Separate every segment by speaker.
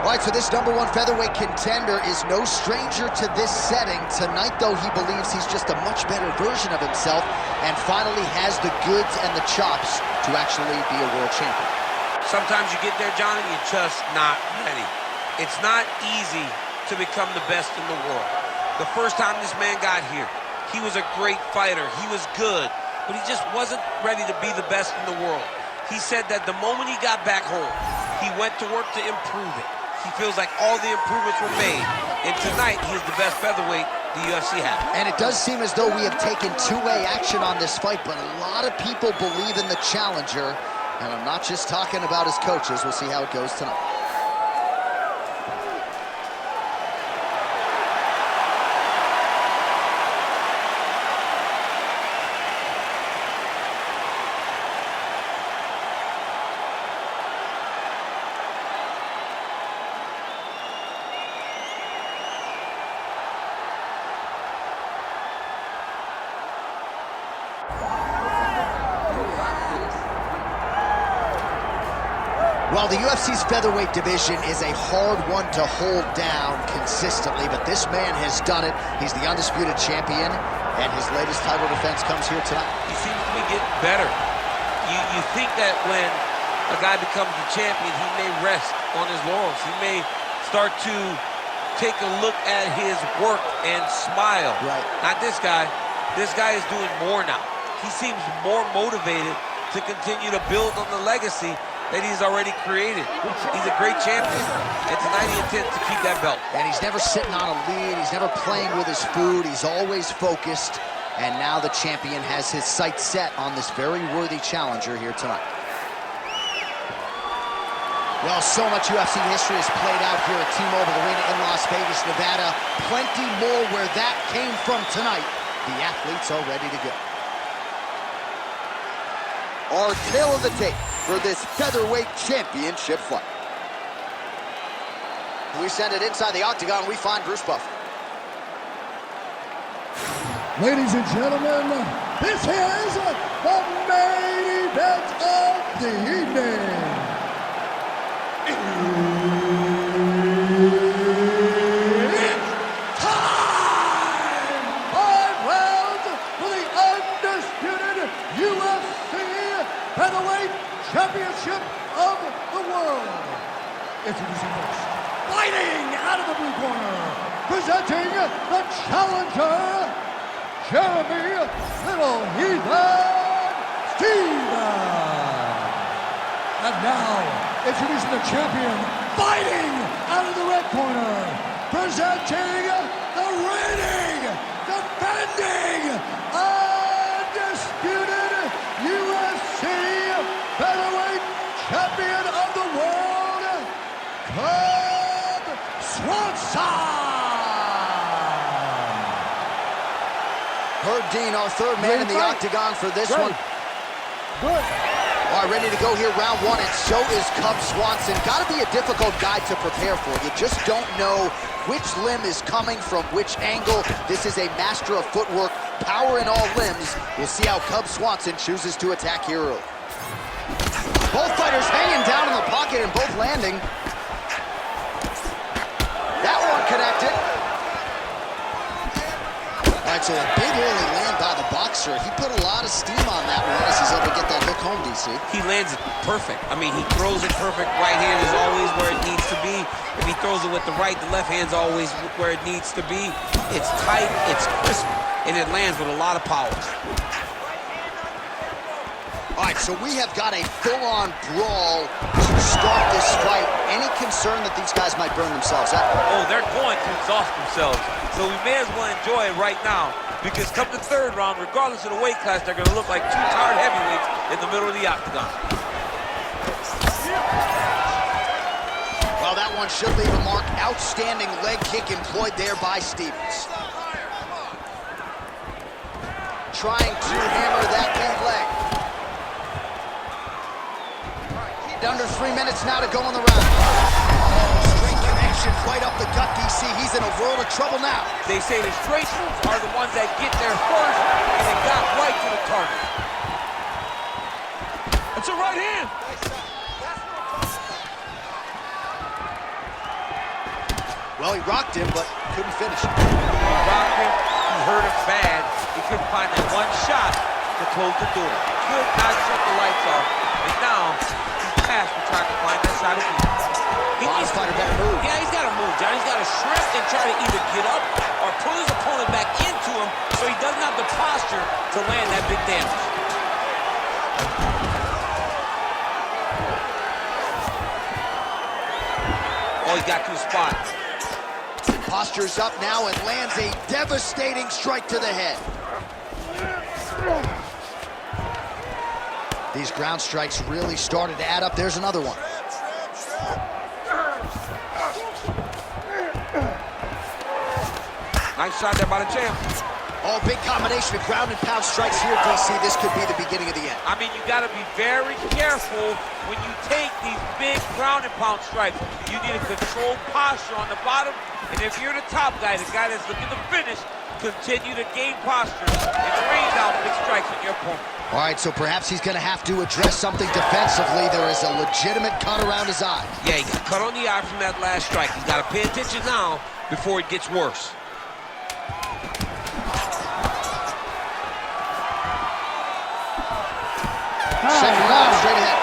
Speaker 1: All right, so this #1 featherweight contender is no stranger to this setting. Tonight, though, he believes he's just a much better version of himself and finally has the goods and the chops to actually be a world champion.
Speaker 2: Sometimes you get there, Johnny, you're just not ready. It's not easy to become the best in the world. The first time this man got here, he was a great fighter. He was good, but he just wasn't ready to be the best in the world. He said that the moment he got back home, he went to work to improve it. He feels like all the improvements were made, and tonight he is the best featherweight the UFC has.
Speaker 1: And it does seem as though we have taken two-way action on this fight, but a lot of people believe in the challenger, and I'm not just talking about his coaches. We'll see how it goes tonight. Well, the UFC's featherweight division is a hard one to hold down consistently, but this man has done it. He's the undisputed champion, and his latest title defense comes here tonight.
Speaker 2: He seems to be getting better. You think that when a guy becomes the champion, he may rest on his laurels. He may start to take a look at his work and smile.
Speaker 1: Right.
Speaker 2: Not this guy. This guy is doing more now. He seems more motivated to continue to build on the legacy that he's already created. He's a great champion, and tonight he intends to keep that belt.
Speaker 1: And he's never sitting on a lead. He's never playing with his food. He's always focused, and now the champion has his sights set on this very worthy challenger here tonight. Well, so much UFC history has played out here at T-Mobile Arena in Las Vegas, Nevada. Plenty more where that came from tonight. The athletes are ready to go. Our tale of the tape for this featherweight championship fight. We send it inside the octagon. We find Bruce Buffer.
Speaker 3: Ladies and gentlemen, this is the main event of the evening. It's time! 5 rounds for the undisputed UFC Featherweight Championship of the world. Introducing first, fighting out of the blue corner, presenting the challenger, Jeremy Little Heathen Steven. And now, introducing the champion, fighting out of the red corner, presenting the reigning, defending, undisputed UFC Featherweight Champion of the world, Cub Swanson. Herb Dean, our third man in the octagon for this one. Good.
Speaker 1: All right, ready to go here, round one, and so is Cub Swanson. Got to be a difficult guy to prepare for. You just don't know which limb is coming from which angle. This is a master of footwork, power in all limbs. We'll see how Cub Swanson chooses to attack here early. Both fighters hanging down in the pocket and both landing. That one connected. All right, so a big early land by the boxer. He put a lot of steam on that one as he's able to get that hook home, DC.
Speaker 2: He lands it perfect. I mean, he throws it perfect. Right hand is always where it needs to be. If he throws it with the right, the left hand's always where it needs to be. It's tight, it's crisp, and it lands with a lot of power.
Speaker 1: All right, so we have got a full-on brawl to start this fight. Any concern that these guys might burn themselves out?
Speaker 2: Oh, they're going to exhaust themselves. So we may as well enjoy it right now, because come the third round, regardless of the weight class, they're going to look like two tired heavyweights in the middle of the octagon.
Speaker 1: Well, that one should leave a mark. Outstanding leg kick employed there by Stevens. Trying to hammer that lead leg. Under 3 minutes now to go in the round. Straight connection right up the gut, DC. He's in a world of trouble now.
Speaker 2: They say the straight moves are the ones that get there first, and they got right to the target. It's a right hand.
Speaker 1: Well, he rocked him, but couldn't finish him.
Speaker 2: He rocked him, he hurt him bad. He couldn't find that one shot to close the door. Could not shut the lights off. And now, he's past for trying to find that shot again. He needs
Speaker 1: to find a better move.
Speaker 2: Yeah, he's got to move, John. He's got to shrimp and try to either get up or pull his opponent back into him so he doesn't have the posture to land that big damage. Oh, he got to the spot.
Speaker 1: Postures up now and lands a devastating strike to the head. These ground strikes really started to add up. There's another one.
Speaker 2: Nice shot there by the champ.
Speaker 1: Oh, big combination of ground and pound strikes here, DC. This could be the beginning of the end.
Speaker 2: I mean, you got to be very careful when you take these big ground and pound strikes. You need a controlled posture on the bottom, and if you're the top guy, the guy that's looking to finish, continue to gain posture and rain down big strikes on your opponent.
Speaker 1: All right, so perhaps he's going to have to address something defensively. There is a legitimate cut around his eye.
Speaker 2: Yeah, he got cut on the eye from that last strike. He's got to pay attention now before it gets worse.
Speaker 1: Second round, straight ahead.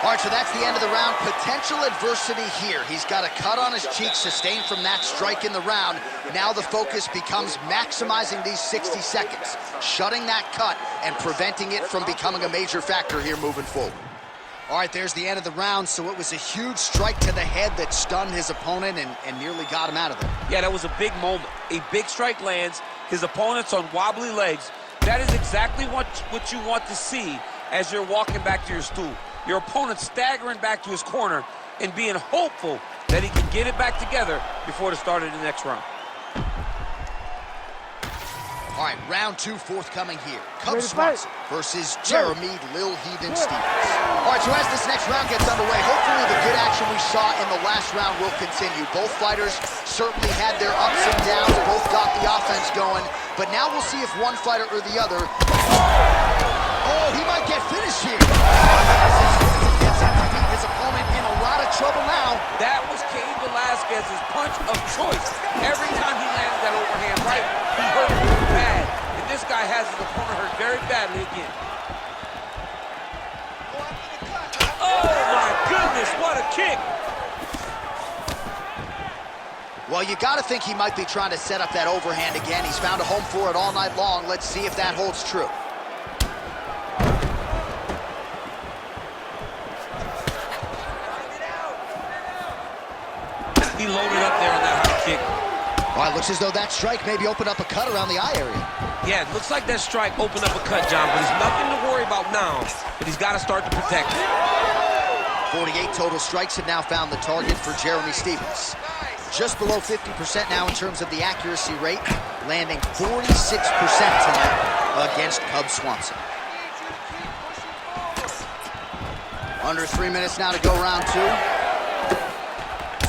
Speaker 1: All right, so that's the end of the round. Potential adversity here. He's got a cut on his cheek sustained from that strike in the round. Now the focus becomes maximizing these 60 seconds, shutting that cut and preventing it from becoming a major factor here moving forward. All right, there's the end of the round. So it was a huge strike to the head that stunned his opponent and nearly got him out of there.
Speaker 2: Yeah, that was a big moment. A big strike lands. His opponent's on wobbly legs. That is exactly what you want to see as you're walking back to your stool. Your opponent staggering back to his corner and being hopeful that he can get it back together before the start of the next round.
Speaker 1: All right, round two forthcoming here. Cub Swanson versus Jeremy Lil Heathen Stevens. All right, so as this next round gets underway, hopefully the good action we saw in the last round will continue. Both fighters certainly had their ups and downs, both got the offense going, but now we'll see if one fighter or the other... Oh, he might get finished here. Gets him to beat his opponent in a lot of trouble now.
Speaker 2: That was Cain Velasquez's punch of choice. Every time he landed that overhand right, he hurt him bad. And this guy has his opponent hurt very badly again. Oh my goodness, what a kick!
Speaker 1: Well, you got to think he might be trying to set up that overhand again. He's found a home for it all night long. Let's see if that holds true.
Speaker 2: He loaded up there on that high kick.
Speaker 1: Well, it looks as though that strike maybe opened up a cut around the eye area.
Speaker 2: Yeah, it looks like that strike opened up a cut, John, but there's nothing to worry about now, but he's got to start to protect it.
Speaker 1: 48 total strikes have now found the target for Jeremy Stevens. Just below 50% now in terms of the accuracy rate, landing 46% tonight against Cub Swanson. Under 3 minutes now to go round two.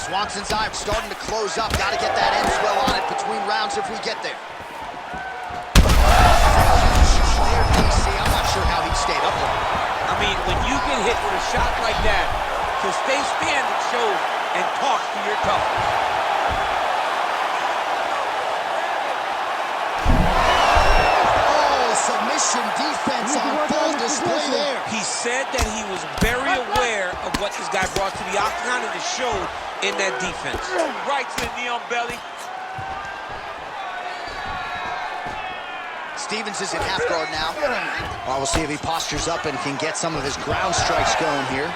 Speaker 1: Swanson's eye starting to close up. Got to get that end swell on it between rounds if we get there. DC, I'm not sure how he stayed up there.
Speaker 2: I mean, when you get hit with a shot like that, to stay standing shows and talks to your toughness.
Speaker 1: Oh, submission defense on full display there.
Speaker 2: He said that he was very aware of what this guy brought to the octagon, and it showed in that defense. Right to the knee on belly.
Speaker 1: Stevens is in half guard now. Well, we'll see if he postures up and can get some of his ground strikes going here.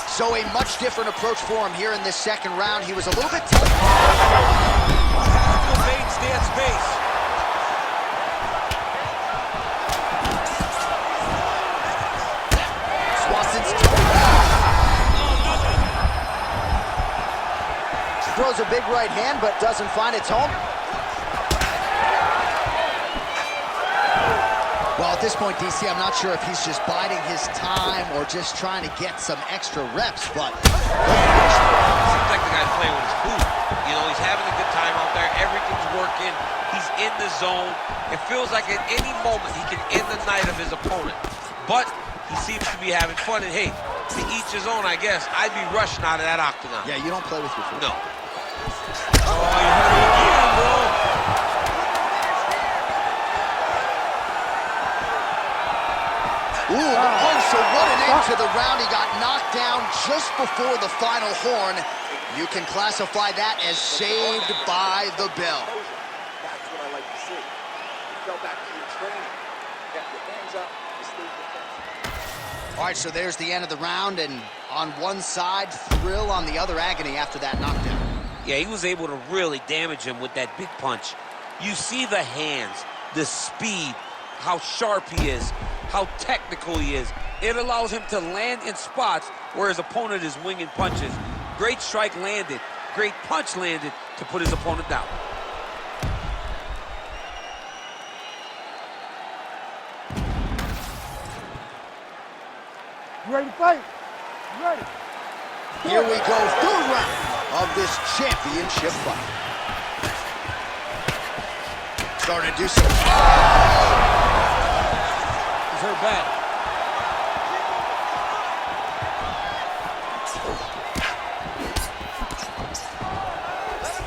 Speaker 1: So a much different approach for him here in this second round. He was a little bit tough.
Speaker 2: Tactical bait, stay at space.
Speaker 1: Swanson's throws a big right hand, but doesn't find its home. Well, at this point, DC, I'm not sure if he's just biding his time or just trying to get some extra reps, but...
Speaker 2: Seems like the guy's playing with his food. You know, he's having a good time out there. Everything's working. He's in the zone. It feels like at any moment he can end the night of his opponent. But he seems to be having fun, and hey, To each his own, I guess. I'd be rushing out of that octagon.
Speaker 1: Yeah, you don't play with your foot.
Speaker 2: No. Oh, you hurt him again, bro.
Speaker 1: Ooh, oh, so what an end to the round. He got knocked down just before the final horn. You can classify that as saved by the bell.
Speaker 4: That's what I like to see. You fell back to your training. Kept your hands up. You stayed defensive.
Speaker 1: All right, so there's the end of the round, and on one side, thrill, on the other, agony after that knockdown.
Speaker 2: Yeah, he was able to really damage him with that big punch. You see the hands, the speed, how sharp he is, how technical he is. It allows him to land in spots where his opponent is winging punches. Great strike landed, great punch landed to put his opponent down.
Speaker 3: You ready to fight? You ready?
Speaker 1: Here we go, third round of this championship fight. Starting to do some...
Speaker 2: He's hurt bad.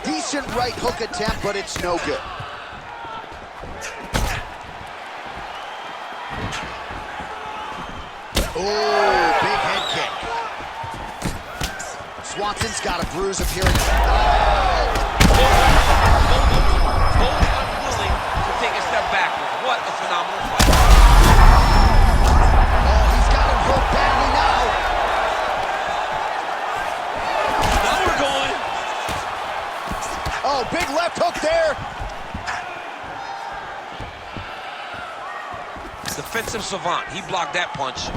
Speaker 1: Decent right hook attempt, but it's no good. Oh, big head kick. Swanson's got a bruise appearing.
Speaker 2: Both unwilling to take a step backward. What a phenomenal fight.
Speaker 1: Oh, he's got him hurt badly now.
Speaker 2: Now we're going.
Speaker 1: Oh, big left hook there.
Speaker 2: Defensive savant. He blocked that punch.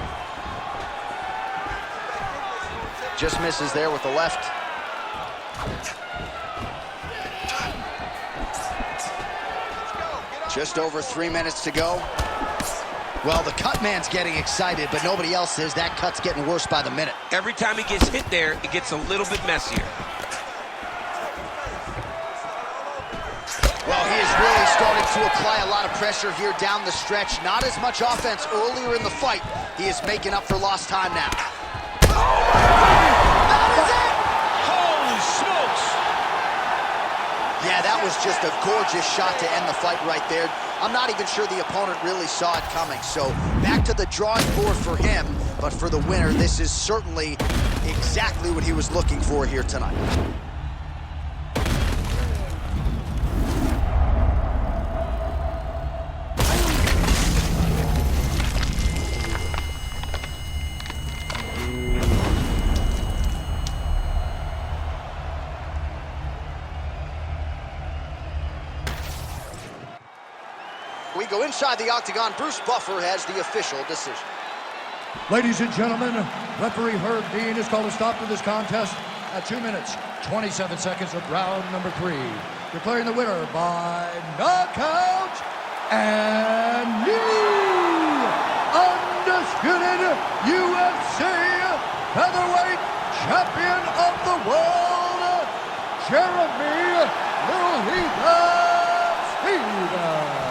Speaker 1: Just misses there with the left. Just over 3 minutes to go. Well, the cut man's getting excited, but nobody else is. That cut's getting worse by the minute.
Speaker 2: Every time he gets hit there, it gets a little bit messier.
Speaker 1: Well, he has really started to apply a lot of pressure here down the stretch. Not as much offense earlier in the fight. He is making up for lost time now. That is it!
Speaker 2: Holy smokes!
Speaker 1: Yeah, that was just a gorgeous shot to end the fight right there. I'm not even sure the opponent really saw it coming. So back to the drawing board for him. But for the winner, this is certainly exactly what he was looking for here tonight. We go inside the octagon. Bruce Buffer has the official decision.
Speaker 3: Ladies and gentlemen, referee Herb Dean has called a stop to this contest at 2 minutes, 27 seconds of round number 3. Declaring the winner by knockout and new undisputed UFC featherweight champion of the world, Jeremy Little Stevens.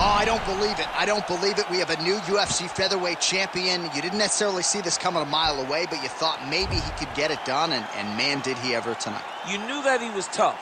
Speaker 1: Oh, I don't believe it. I don't believe it. We have a new UFC featherweight champion. You didn't necessarily see this coming a mile away, but you thought maybe he could get it done, and man, did he ever tonight.
Speaker 2: You knew that he was tough.